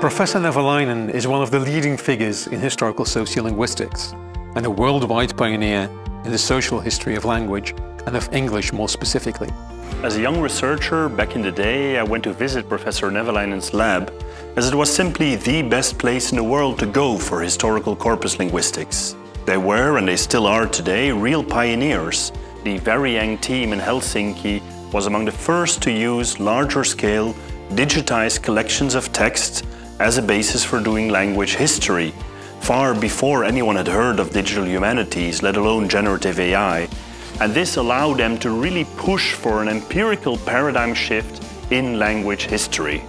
Professor Nevalainen is one of the leading figures in historical sociolinguistics and a worldwide pioneer in the social history of language and of English more specifically. As a young researcher back in the day, I went to visit Professor Nevalainen's lab, as it was simply the best place in the world to go for historical corpus linguistics. They were, and they still are today, real pioneers. The very young team in Helsinki was among the first to use larger-scale, digitized collections of text as a basis for doing language history, far before anyone had heard of digital humanities, let alone generative AI. And this allowed them to really push for an empirical paradigm shift in language history.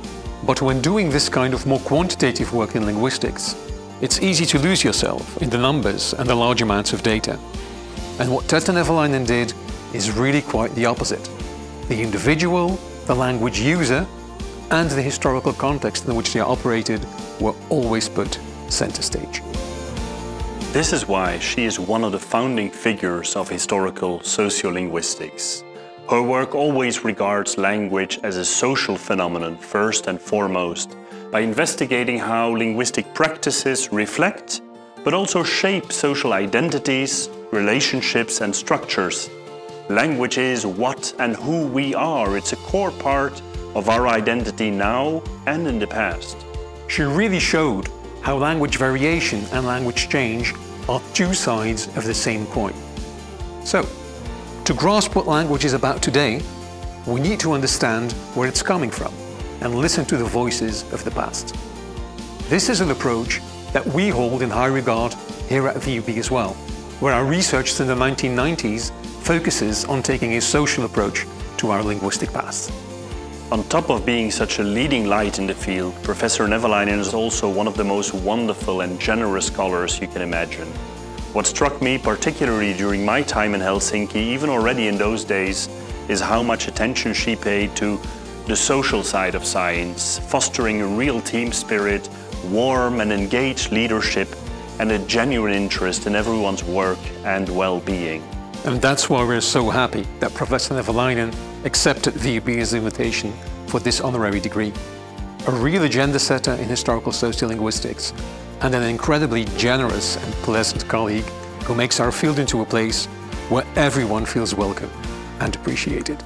But when doing this kind of more quantitative work in linguistics, it's easy to lose yourself in the numbers and the large amounts of data. And what Terttu Nevalainen did is really quite the opposite. The individual, the language user, and the historical context in which they operated were always put center stage. This is why she is one of the founding figures of historical sociolinguistics. Her work always regards language as a social phenomenon first and foremost, by investigating how linguistic practices reflect, but also shape social identities, relationships and structures. Language is what and who we are. It's a core part of our identity now and in the past. She really showed how language variation and language change are two sides of the same coin. So, to grasp what language is about today, we need to understand where it's coming from and listen to the voices of the past. This is an approach that we hold in high regard here at VUB as well, where our research since the 1990s focuses on taking a social approach to our linguistic past. On top of being such a leading light in the field, Professor Nevalainen is also one of the most wonderful and generous scholars you can imagine. What struck me particularly during my time in Helsinki, even already in those days, is how much attention she paid to the social side of science, fostering a real team spirit, warm and engaged leadership, and a genuine interest in everyone's work and well-being. And that's why we're so happy that Professor Nevalainen accepted VUB's invitation for this honorary degree. A real agenda setter in historical sociolinguistics and an incredibly generous and pleasant colleague who makes our field into a place where everyone feels welcome and appreciated.